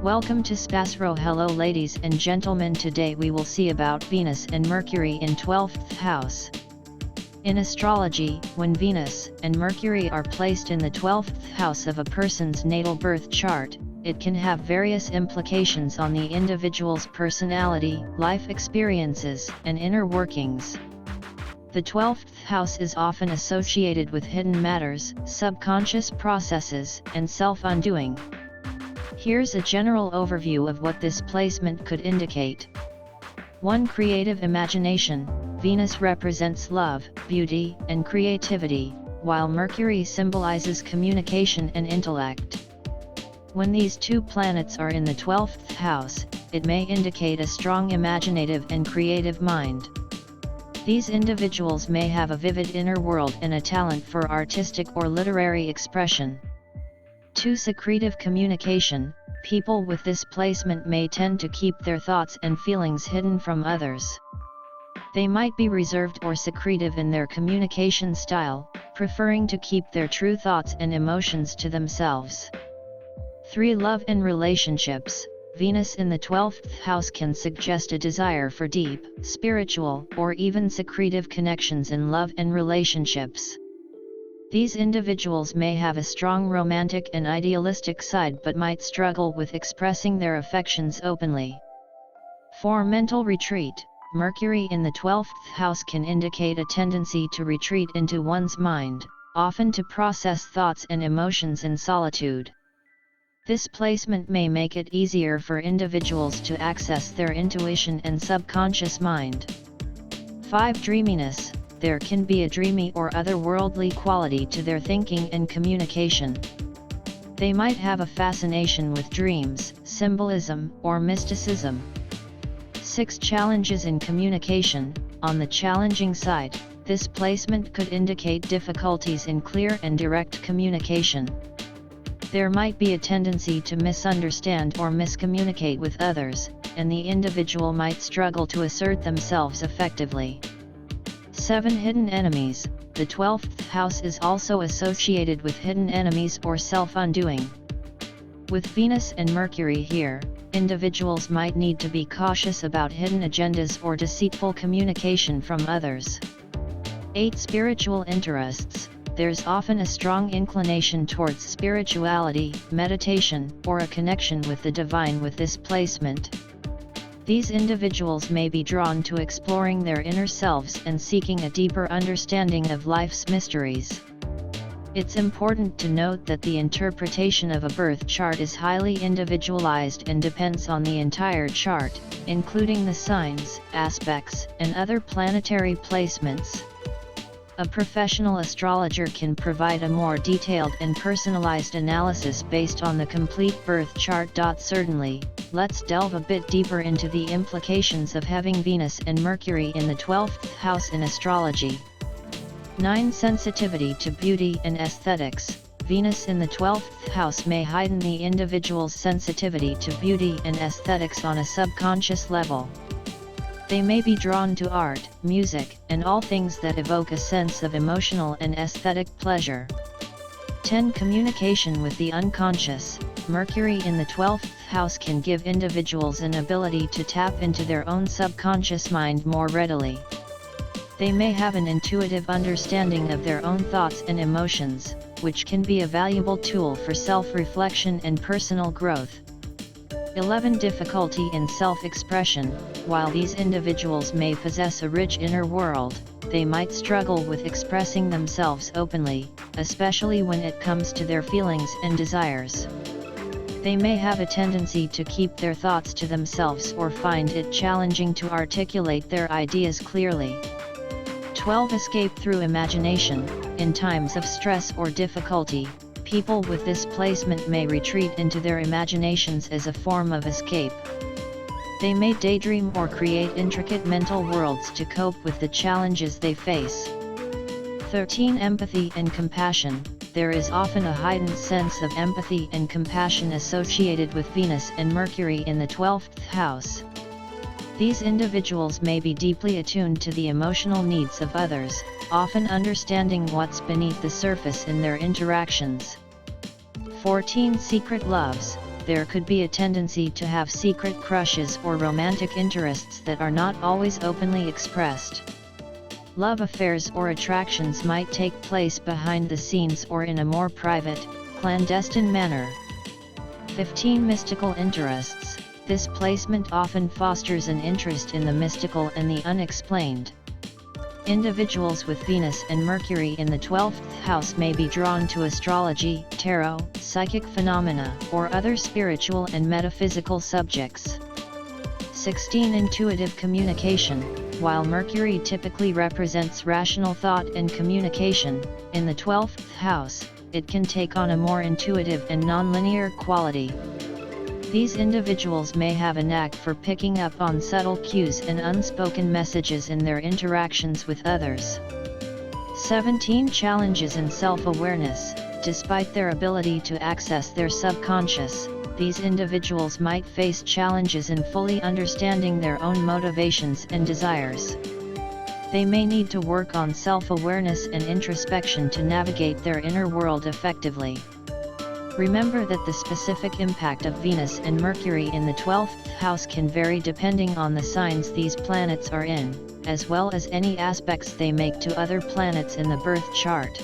Welcome to SPASRO. Hello ladies and gentlemen, today we will see about Venus and Mercury in 12th house. In astrology, when Venus and Mercury are placed in the 12th house of a person's natal birth chart, it can have various implications on the individual's personality, life experiences, and inner workings. The 12th house is often associated with hidden matters, subconscious processes, and self-undoing. Here's a general overview of what this placement could indicate. 1. Creative imagination. Venus represents love, beauty, and creativity, while Mercury symbolizes communication and intellect. When these two planets are in the 12th house, it may indicate a strong imaginative and creative mind. These individuals may have a vivid inner world and a talent for artistic or literary expression. 2. Secretive communication. People with this placement may tend to keep their thoughts and feelings hidden from others. They might be reserved or secretive in their communication style, preferring to keep their true thoughts and emotions to themselves. 3. Love and relationships. Venus in the 12th house can suggest a desire for deep, spiritual, or even secretive connections in love and relationships. These individuals may have a strong romantic and idealistic side but might struggle with expressing their affections openly. 4. Mental retreat. Mercury in the 12th house can indicate a tendency to retreat into one's mind, often to process thoughts and emotions in solitude. This placement may make it easier for individuals to access their intuition and subconscious mind. 5. Dreaminess. There can be a dreamy or otherworldly quality to their thinking and communication. They might have a fascination with dreams, symbolism, or mysticism. 6. Challenges in communication. On the challenging side, this placement could indicate difficulties in clear and direct communication. There might be a tendency to misunderstand or miscommunicate with others, and the individual might struggle to assert themselves effectively. 7. Hidden enemies. The 12th house is also associated with hidden enemies or self-undoing. With Venus and Mercury here, individuals might need to be cautious about hidden agendas or deceitful communication from others. 8. Spiritual interests. There's often a strong inclination towards spirituality, meditation, or a connection with the divine with this placement. These individuals may be drawn to exploring their inner selves and seeking a deeper understanding of life's mysteries. It's important to note that the interpretation of a birth chart is highly individualized and depends on the entire chart, including the signs, aspects, and other planetary placements. A professional astrologer can provide a more detailed and personalized analysis based on the complete birth chart. Certainly, let's delve a bit deeper into the implications of having Venus and Mercury in the 12th house in astrology. 9. Sensitivity to beauty and aesthetics. Venus in the 12th house may heighten the individual's sensitivity to beauty and aesthetics on a subconscious level. They may be drawn to art, music, and all things that evoke a sense of emotional and aesthetic pleasure. 10. Communication with the unconscious. Mercury in the 12th house can give individuals an ability to tap into their own subconscious mind more readily. They may have an intuitive understanding of their own thoughts and emotions, which can be a valuable tool for self-reflection and personal growth. 11. Difficulty in self-expression. While these individuals may possess a rich inner world, they might struggle with expressing themselves openly, especially when it comes to their feelings and desires. They may have a tendency to keep their thoughts to themselves or find it challenging to articulate their ideas clearly. 12. Escape through imagination. In times of stress or difficulty, people with this placement may retreat into their imaginations as a form of escape. They may daydream or create intricate mental worlds to cope with the challenges they face. 13. Empathy and compassion. There is often a heightened sense of empathy and compassion associated with Venus and Mercury in the 12th house. These individuals may be deeply attuned to the emotional needs of others, often understanding what's beneath the surface in their interactions. 14. Secret loves. there could be a tendency to have secret crushes or romantic interests that are not always openly expressed. Love affairs or attractions might take place behind the scenes or in a more private, clandestine manner. 15 Mystical interests. This placement often fosters an interest in the mystical and the unexplained. Individuals with Venus and Mercury in the 12th house may be drawn to astrology, tarot, psychic phenomena, or other spiritual and metaphysical subjects. 16 Intuitive communication. While Mercury typically represents rational thought and communication, in the 12th house, it can take on a more intuitive and non-linear quality. These individuals may have a knack for picking up on subtle cues and unspoken messages in their interactions with others. 17 Challenges in self-awareness. Despite their ability to access their subconscious, these individuals might face challenges in fully understanding their own motivations and desires. They may need to work on self-awareness and introspection to navigate their inner world effectively. Remember that the specific impact of Venus and Mercury in the 12th house can vary depending on the signs these planets are in, as well as any aspects they make to other planets in the birth chart.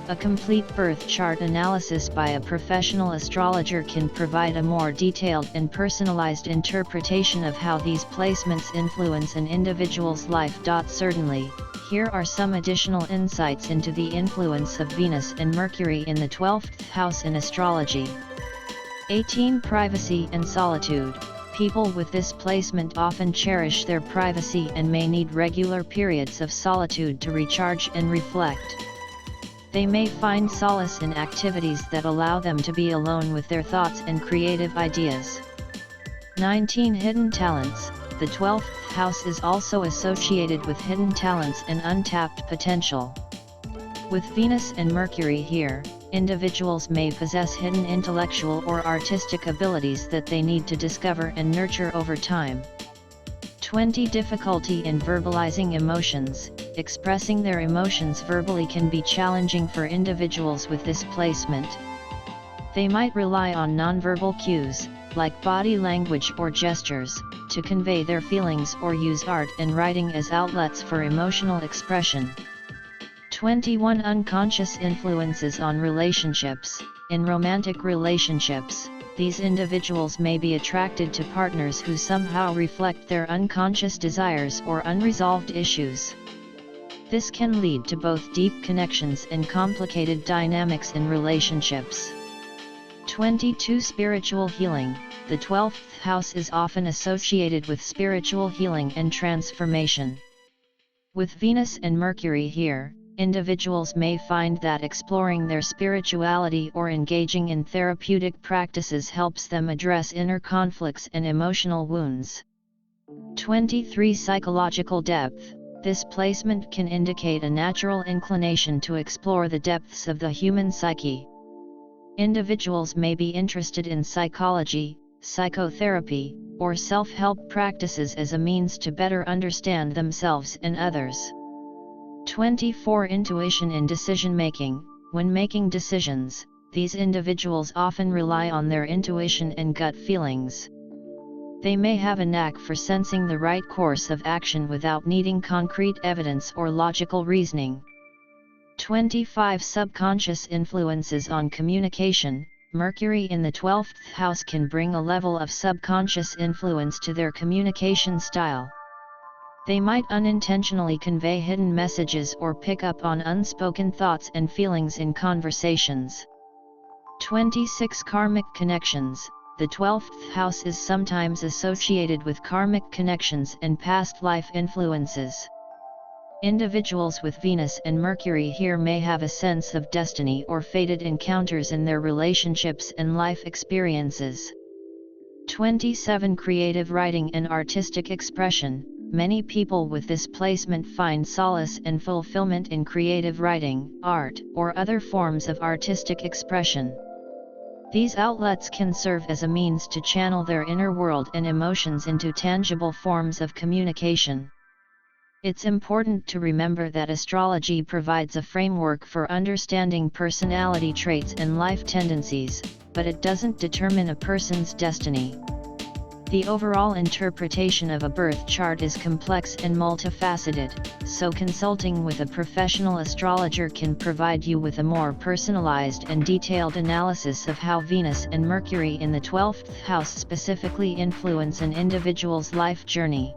A complete birth chart analysis by a professional astrologer can provide a more detailed and personalized interpretation of how these placements influence an individual's life. Certainly, here are some additional insights into the influence of Venus and Mercury in the 12th house in astrology. 18 Privacy and solitude. People with this placement often cherish their privacy and may need regular periods of solitude to recharge and reflect. They may find solace in activities that allow them to be alone with their thoughts and creative ideas. 19 Hidden talents. The 12th house is also associated with hidden talents and untapped potential. With Venus and Mercury here, individuals may possess hidden intellectual or artistic abilities that they need to discover and nurture over time. 20 Difficulty in verbalizing emotions. Expressing their emotions verbally can be challenging for individuals with this placement. They might rely on nonverbal cues, like body language or gestures, to convey their feelings or use art and writing as outlets for emotional expression. 21 Unconscious influences on relationships. In romantic relationships, these individuals may be attracted to partners who somehow reflect their unconscious desires or unresolved issues. This can lead to both deep connections and complicated dynamics in relationships. 22 Spiritual healing. The 12th house is often associated with spiritual healing and transformation. With Venus and Mercury here, individuals may find that exploring their spirituality or engaging in therapeutic practices helps them address inner conflicts and emotional wounds. 23 Psychological depth. This placement can indicate a natural inclination to explore the depths of the human psyche. Individuals may be interested in psychology, psychotherapy, or self-help practices as a means to better understand themselves and others. 24 Intuition in decision-making. When making decisions, these individuals often rely on their intuition and gut feelings. They may have a knack for sensing the right course of action without needing concrete evidence or logical reasoning. 25 Subconscious influences on communication. Mercury in the 12th house can bring a level of subconscious influence to their communication style. They might unintentionally convey hidden messages or pick up on unspoken thoughts and feelings in conversations. 26 Karmic connections. The 12th house is sometimes associated with karmic connections and past life influences. Individuals with Venus and Mercury here may have a sense of destiny or fated encounters in their relationships and life experiences. 27 Creative writing and artistic expression. Many people with this placement find solace and fulfillment in creative writing, art, or other forms of artistic expression. These outlets can serve as a means to channel their inner world and emotions into tangible forms of communication. It's important to remember that astrology provides a framework for understanding personality traits and life tendencies, but it doesn't determine a person's destiny. The overall interpretation of a birth chart is complex and multifaceted, so consulting with a professional astrologer can provide you with a more personalized and detailed analysis of how Venus and Mercury in the 12th house specifically influence an individual's life journey.